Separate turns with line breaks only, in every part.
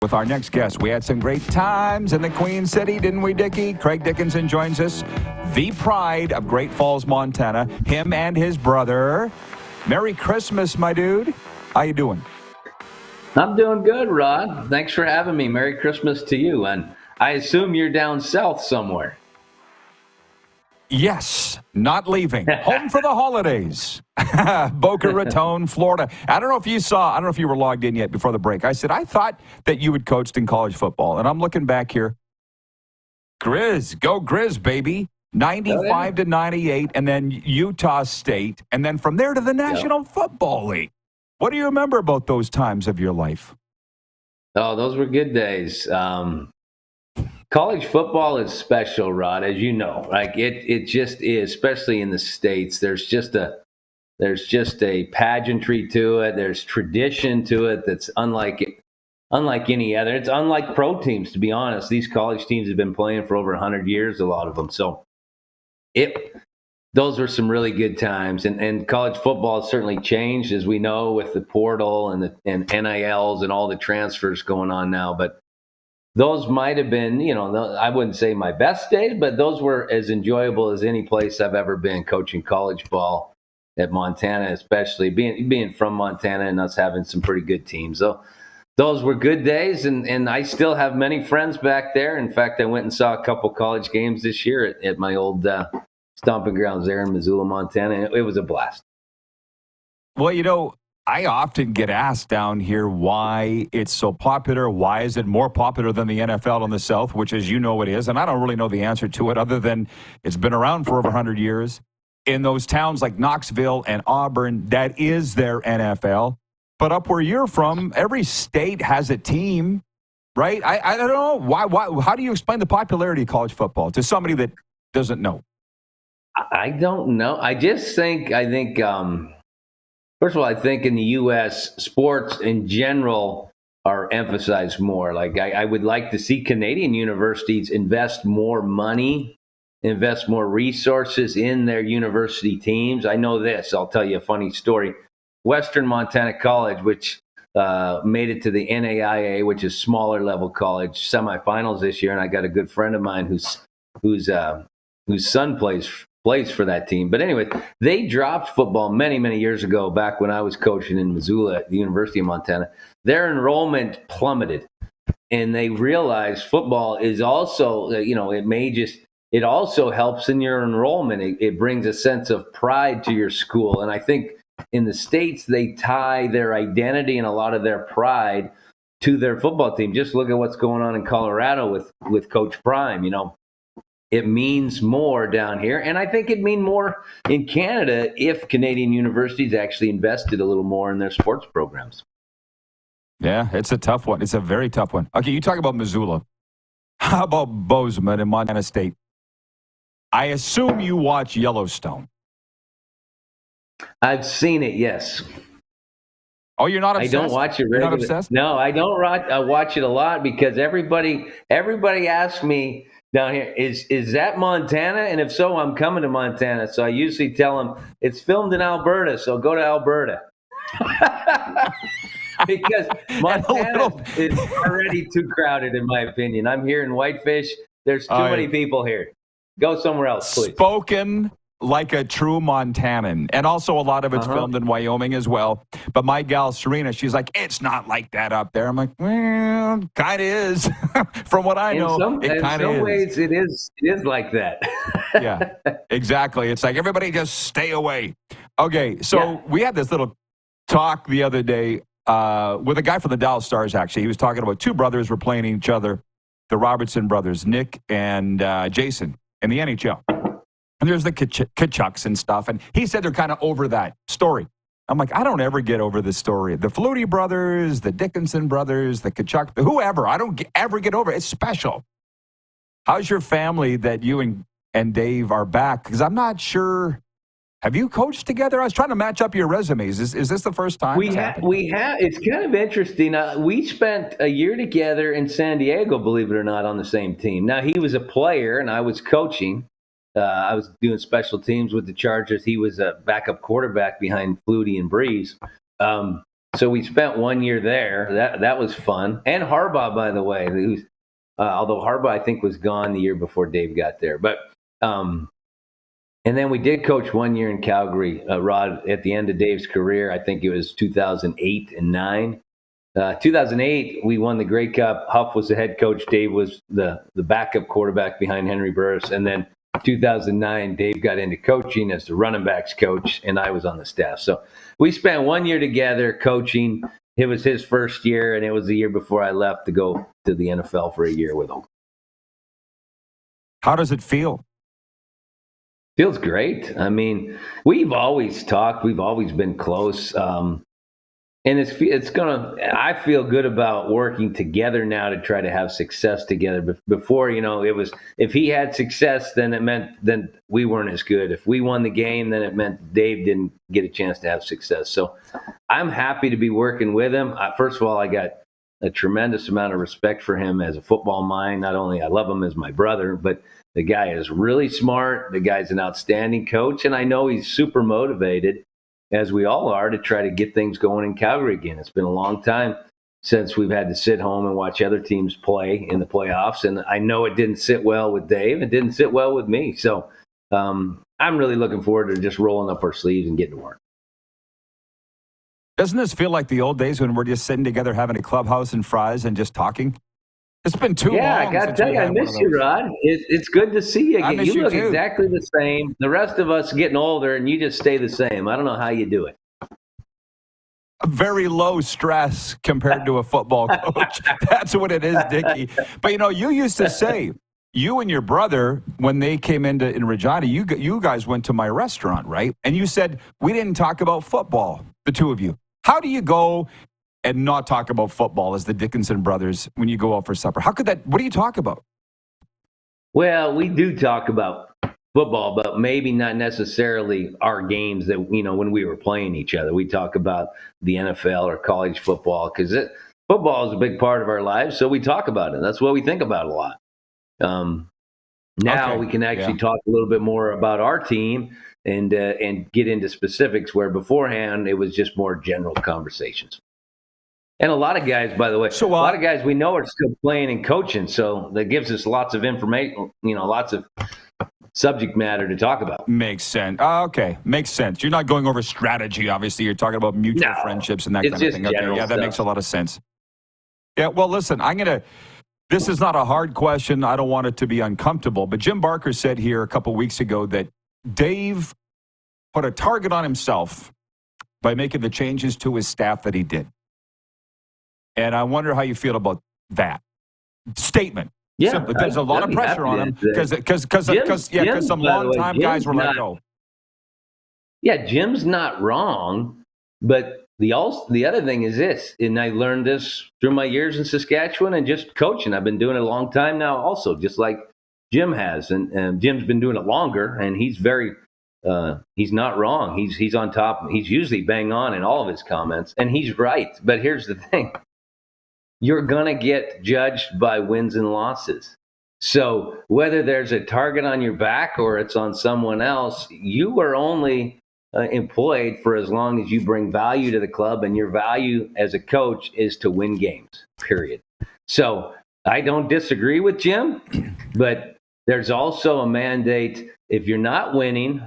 With our next guest, we had some great times in the Queen City, didn't we, Dickie? Craig Dickinson joins us, the pride of Great Falls, Montana. Him and his brother. Merry Christmas, my dude. How you doing?
I'm doing good, Rod. Thanks for having me. Merry Christmas to you. And I assume you're down south somewhere.
Yes, not leaving. Home for the holidays. Boca Raton, Florida. I don't know if you were logged in yet before the break. I said, I thought that you had coached in college football. And I'm looking back here. Grizz, go Grizz, baby. 95 to 98, and then Utah State, and then from there to the National Football League. What do you remember about those times of your life?
Oh, those were good days. College football is special, Rod, as you know. Like it just is, especially in the States. There's just a pageantry to it. There's tradition to it that's unlike any other. It's unlike pro teams, to be honest. These college teams have been playing for over 100 years, a lot of them. So those were some really good times. And college football has certainly changed, as we know, with the portal and NILs and all the transfers going on now. But those might have been, I wouldn't say my best days, but those were as enjoyable as any place I've ever been coaching college ball at Montana, especially being from Montana and us having some pretty good teams. So those were good days, and I still have many friends back there. In fact, I went and saw a couple college games this year at my old stomping grounds there in Missoula, Montana. It was a blast.
Well, I often get asked down here why it's so popular. Why is it more popular than the NFL in the South, which, as you know, it is. And I don't really know the answer to it other than it's been around for over 100 years. In those towns like Knoxville and Auburn, that is their NFL. But up where you're from, every state has a team, right? I don't know. Why? How do you explain the popularity of college football to somebody that doesn't know?
I don't know. I think, first of all, I think in the U.S., sports in general are emphasized more. Like I would like to see Canadian universities invest more money, invest more resources in their university teams. I know this. I'll tell you a funny story. Western Montana College, which made it to the NAIA, which is smaller level college, semifinals this year, and I got a good friend of mine whose son plays for that team. But anyway, they dropped football many, many years ago, back when I was coaching in Missoula at the University of Montana. Their enrollment plummeted, and they realized football is also, it also helps in your enrollment. It brings a sense of pride to your school. And I think in the States, they tie their identity and a lot of their pride to their football team. Just look at what's going on in Colorado with Coach Prime, It means more down here, and I think it'd mean more in Canada if Canadian universities actually invested a little more in their sports programs.
Yeah, it's a tough one. It's a very tough one. Okay, you talk about Missoula. How about Bozeman and Montana State? I assume you watch Yellowstone.
I've seen it, yes.
Oh, you're not obsessed?
I don't watch it regularly.
You're not obsessed?
No, I don't. I watch it a lot because everybody asks me down here, is that Montana? And if so, I'm coming to Montana. So I usually tell them it's filmed in Alberta, so go to Alberta. Because Montana is already too crowded, in my opinion. I'm here in Whitefish. There's too many people here. Go somewhere else, please.
Spoken like a true Montanan. And also a lot of it's filmed in Wyoming as well. But my gal, Serena, she's like, it's not like that up there. I'm like, well, kind of is. From what I know, it kind of is.
In some ways, it is like that.
Yeah, exactly. It's like, everybody just stay away. Okay, so we had this little talk the other day with a guy from the Dallas Stars, actually. He was talking about two brothers were playing each other, the Robertson brothers, Nick and Jason, in the NHL. And there's the Kachucks and stuff. And he said they're kind of over that story. I'm like, I don't ever get over this story. The Flutie brothers, the Dickinson brothers, the Kachuk, whoever. I don't ever get over it. It's special. How's your family that you and Dave are back? Because I'm not sure. Have you coached together? I was trying to match up your resumes. Is this the first time?
We have. It's kind of interesting. We spent a year together in San Diego, believe it or not, on the same team. Now, he was a player and I was coaching. I was doing special teams with the Chargers. He was a backup quarterback behind Flutie and Breeze. So we spent 1 year there. That was fun. And Harbaugh, by the way, who's, although Harbaugh I think was gone the year before Dave got there. But and then we did coach 1 year in Calgary, Rod, at the end of Dave's career. I think it was 2008 and 9. 2008, we won the Grey Cup. Huff was the head coach. Dave was the backup quarterback behind Henry Burris. And then 2009, Dave got into coaching as the running backs coach, and I was on the staff. So we spent 1 year together coaching. It was his first year, and it was the year before I left to go to the NFL for a year with him.
How does it feel?
Feels great. I mean, we've always talked. We've always been close. And I feel good about working together now to try to have success together. Before, it was, if he had success, then it meant then we weren't as good. If we won the game, then it meant Dave didn't get a chance to have success. So I'm happy to be working with him. First of all, I got a tremendous amount of respect for him as a football mind. Not only I love him as my brother, but the guy is really smart. The guy's an outstanding coach, and I know he's super motivated, as we all are, to try to get things going in Calgary again. It's been a long time since we've had to sit home and watch other teams play in the playoffs. And I know it didn't sit well with Dave. It didn't sit well with me. So I'm really looking forward to just rolling up our sleeves and getting to work.
Doesn't this feel like the old days when we're just sitting together having a clubhouse and fries and just talking? It's been too long.
Yeah, I got to tell you, I miss you, Rod. It's good to see you again.
I miss you
look
too.
Exactly the same. The rest of us getting older, and you just stay the same. I don't know how you do it.
Very low stress compared to a football coach. That's what it is, Dickie. But, you used to say, you and your brother, when they came in Regina, you guys went to my restaurant, right? And you said, we didn't talk about football, the two of you. How do you go and not talk about football as the Dickinson Brothers when you go out for supper? How could that? What do you talk about?
Well, we do talk about football, but maybe not necessarily our games that, when we were playing each other. We talk about the NFL or college football because football is a big part of our lives, so we talk about it. That's what we think about a lot. Now we can actually talk a little bit more about our team and get into specifics, where beforehand it was just more general conversations. And a lot of guys, by the way, a lot of guys we know are still playing and coaching, so that gives us lots of information, lots of subject matter to talk about.
Makes sense. Okay, makes sense. You're not going over strategy, obviously. You're talking about mutual friendships and that kind of thing. Okay, yeah, that makes a lot of sense. Yeah, well, listen, this is not a hard question. I don't want it to be uncomfortable, but Jim Barker said here a couple weeks ago that Dave put a target on himself by making the changes to his staff that he did. And I wonder how you feel about that statement.
Yeah,
simply. There's a lot of pressure on him because some long-time guys were let go.
Yeah, Jim's not wrong, but the other thing is this, and I learned this through my years in Saskatchewan and just coaching. I've been doing it a long time now also, just like Jim has. And Jim's been doing it longer, and he's he's not wrong. He's on top. He's usually bang on in all of his comments, and he's right. But here's the thing. You're going to get judged by wins and losses. So whether there's a target on your back or it's on someone else, you are only employed for as long as you bring value to the club, and your value as a coach is to win games, period. So I don't disagree with Jim, but there's also a mandate. If you're not winning,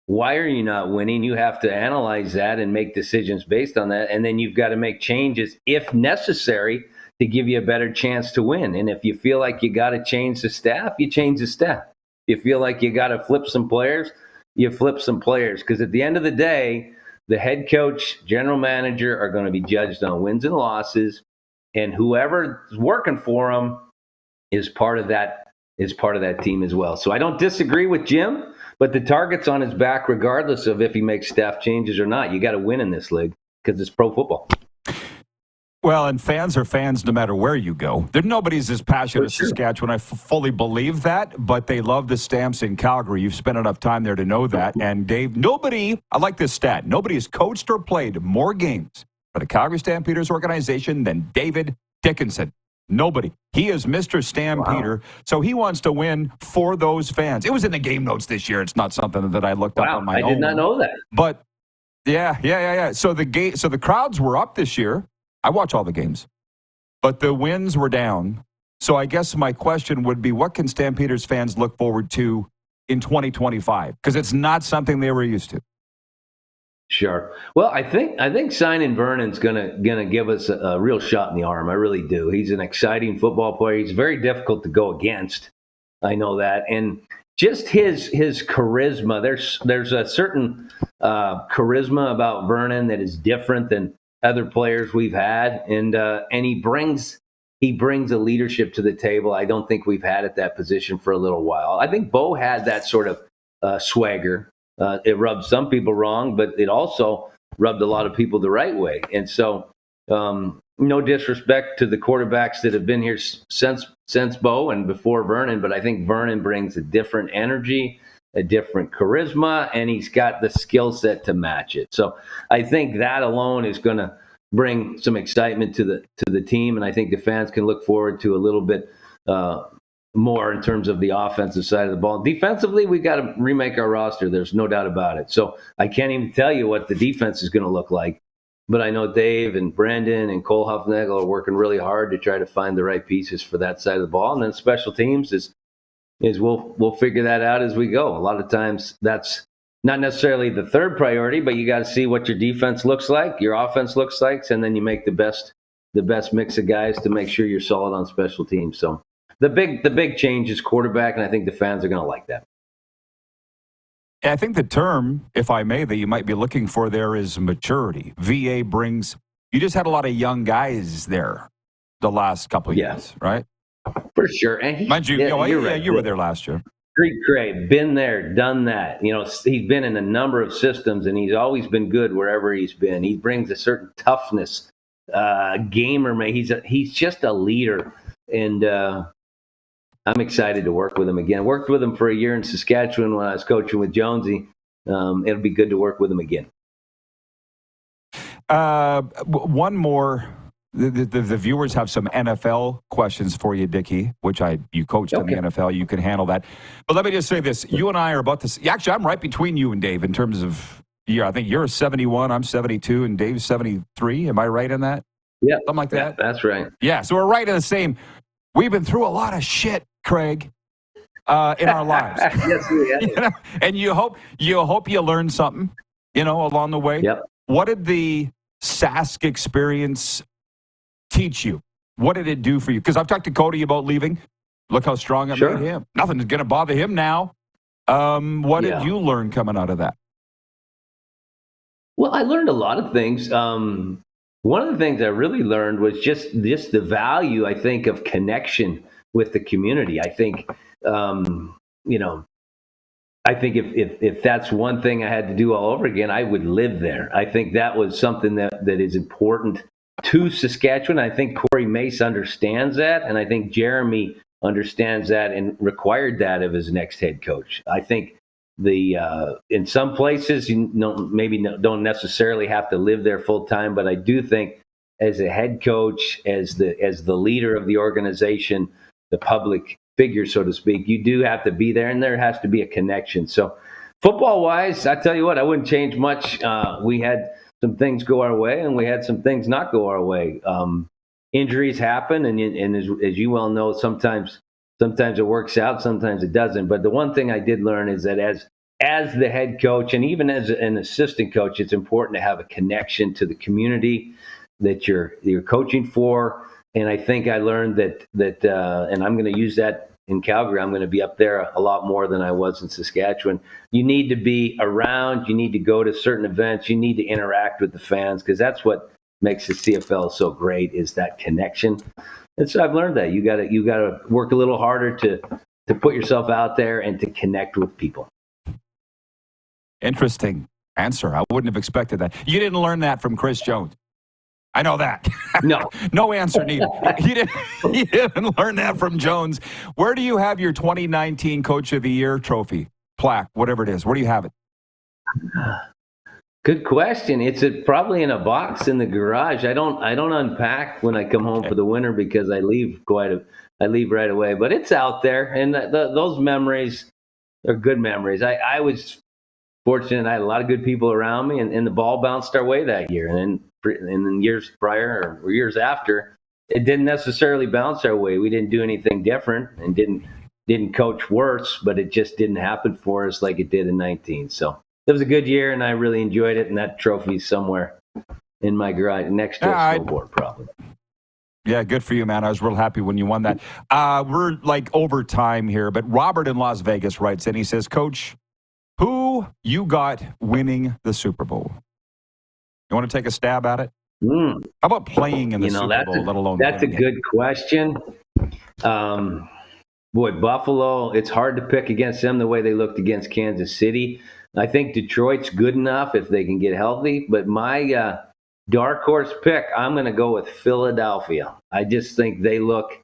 why are you not winning? You have to analyze that and make decisions based on that. And then you've got to make changes if necessary to give you a better chance to win. And if you feel like you got to change the staff, you change the staff. If you feel like you got to flip some players, you flip some players. Because at the end of the day, the head coach, general manager are going to be judged on wins and losses. And whoever's working for them is part of that team as well. So I don't disagree with Jim. But the target's on his back regardless of if he makes staff changes or not. You got to win in this league because it's pro football.
Well, and fans are fans no matter where you go. Nobody's as passionate as Saskatchewan. I fully believe that, but they love the Stamps in Calgary. You've spent enough time there to know that. And Dave, I like this stat, nobody has coached or played more games for the Calgary Stampeders organization than David Dickenson. Nobody. He is Mr. Stampeder, so he wants to win for those fans. It was in the game notes this year. It's not something that I looked up on my own.
I did not know that.
But Yeah. So the crowds were up this year. I watch all the games, but the wins were down. So I guess my question would be, what can Stampeders fans look forward to in 2025? Because it's not something they were used to.
Sure. Well, I think signing Vernon's gonna give us a real shot in the arm. I really do. He's an exciting football player. He's very difficult to go against. I know that, and just his charisma. There's a certain charisma about Vernon that is different than other players we've had, and he brings a leadership to the table. I don't think we've had at that position for a little while. I think Bo had that sort of swagger. It rubbed some people wrong, but it also rubbed a lot of people the right way. And so, no disrespect to the quarterbacks that have been here since Bo and before Vernon, but I think Vernon brings a different energy, a different charisma, and he's got the skill set to match it. So I think that alone is going to bring some excitement to the team, and I think the fans can look forward to a little bit more in terms of the offensive side of the ball. Defensively, we got to remake our roster. There's no doubt about it. So I can't even tell you what the defense is going to look like. But I know Dave and Brendan and Cole Huffnagel are working really hard to try to find the right pieces for that side of the ball. And then special teams is we'll figure that out as we go. A lot of times that's not necessarily the third priority, but you got to see what your defense looks like, your offense looks like, and then you make the best mix of guys to make sure you're solid on special teams. So the big change is quarterback, and I think the fans are going to like that.
I think the term, if I may, that you might be looking for there is maturity. VA brings. You just had a lot of young guys there the last couple of years, right?
For sure. And
mind you, you were there last year.
Great, been there, done that. He's been in a number of systems, and he's always been good wherever he's been. He brings a certain toughness, gamer. Man, he's just a leader, and I'm excited to work with him again. Worked with him for a year in Saskatchewan when I was coaching with Jonesy. It'll be good to work with him again.
One more. The viewers have some NFL questions for you, Dickie, which you coached in the NFL. You can handle that. But let me just say this. You and I are about to – actually, I'm right between you and Dave in terms of year. I think you're 71, I'm 72, and Dave's 73. Am I right in that?
Yeah.
Something like that?
Yeah, that's right.
Yeah, so we're right in the same – we've been through a lot of shit, Craig, in our lives.
Yes, we have.
And you hope you learn something, along the way.
Yep.
What did the Sask experience teach you? What did it do for you? Because I've talked to Cody about leaving. Look how strong it made him. Nothing's going to bother him now. What did you learn coming out of that?
Well, I learned a lot of things. One of the things I really learned was just the value, I think, of connection with the community. I think, I think if that's one thing I had to do all over again, I would live there. I think that was something that is important to Saskatchewan. I think Corey Mace understands that, and I think Jeremy understands that and required that of his next head coach. I think in some places maybe don't necessarily have to live there full time, but I do think as a head coach, as the leader of the organization, the public figure, so to speak, you do have to be there, and there has to be a connection. So football wise, I tell you what, I wouldn't change much. We had some things go our way, and we had some things not go our way. Injuries happen, and as you well know, sometimes it works out, sometimes it doesn't. But the one thing I did learn is that as the head coach, and even as an assistant coach, it's important to have a connection to the community that you're coaching for. And I think I learned that, and I'm going to use that in Calgary. I'm going to be up there a lot more than I was in Saskatchewan. You need to be around. You need to go to certain events. You need to interact with the fans, because that's what makes the CFL so great, is that connection. And so I've learned that you got to work a little harder to put yourself out there and to connect with people.
Interesting answer. I wouldn't have expected that. You didn't learn that from Chris Jones. I know that.
No.
No answer needed. You didn't learn that from Jones. Where do you have your 2019 Coach of the Year trophy, plaque, whatever it is? Where do you have it?
Good question. It's probably in a box in the garage. I don't unpack when I come home for the winter, because I leave right away. But it's out there, and those memories are good memories. I was fortunate I had a lot of good people around me, and the ball bounced our way that year. And then years prior or years after, it didn't necessarily bounce our way. We didn't do anything different and didn't coach worse, but it just didn't happen for us like it did in 19. So it was a good year, and I really enjoyed it. And that trophy's somewhere in my garage next to a snowboard, probably.
Yeah, good for you, man. I was real happy when you won that. We're like over time here, but Robert in Las Vegas writes in. He says, Coach, who you got winning the Super Bowl? You want to take a stab at it? How about playing in the Super Bowl, let alone
That's a
winning
good question. Boy, Buffalo, it's hard to pick against them the way they looked against Kansas City. I think Detroit's good enough if they can get healthy, but my dark horse pick, I'm going to go with Philadelphia. I just think they look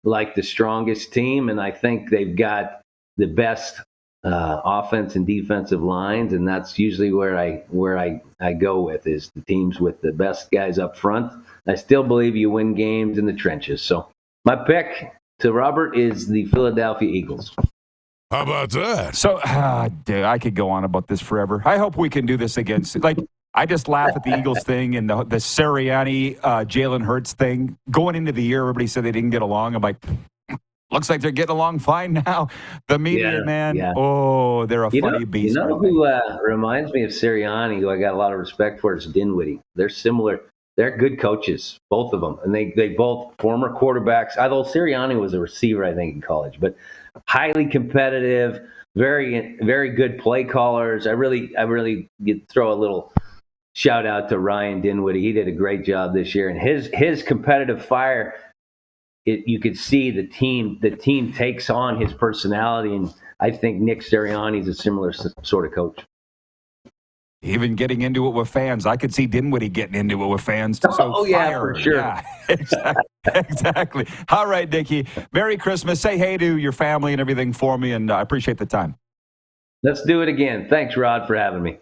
like the strongest team, and I think they've got the best offense and defensive lines, and that's usually where I go with is the teams with the best guys up front. I still believe you win games in the trenches. So my pick to Robert is the Philadelphia Eagles.
How about that?
So, dude, I could go on about this forever. I hope we can do this again. Like, I just laugh at the Eagles thing and the Sirianni, Jalen Hurts thing. Going into the year, everybody said they didn't get along. I'm like, looks like they're getting along fine now. The media, oh, they're a funny beast.
You know who reminds me of Sirianni, who I got a lot of respect for, is Dinwiddie. They're similar. They're good coaches, both of them. And they both former quarterbacks, although Sirianni was a receiver, I think, in college. But highly competitive, very, very good play callers. I really throw a little shout out to Ryan Dinwiddie. He did a great job this year. And his competitive fire, you could see the team takes on his personality. And I think Nick Sirianni is a similar sort of coach.
Even getting into it with fans. I could see Dinwiddie getting into it with fans.
For sure.
Yeah, exactly. All right, Dickie. Merry Christmas. Say hey to your family and everything for me, and I appreciate the time.
Let's do it again. Thanks, Rod, for having me.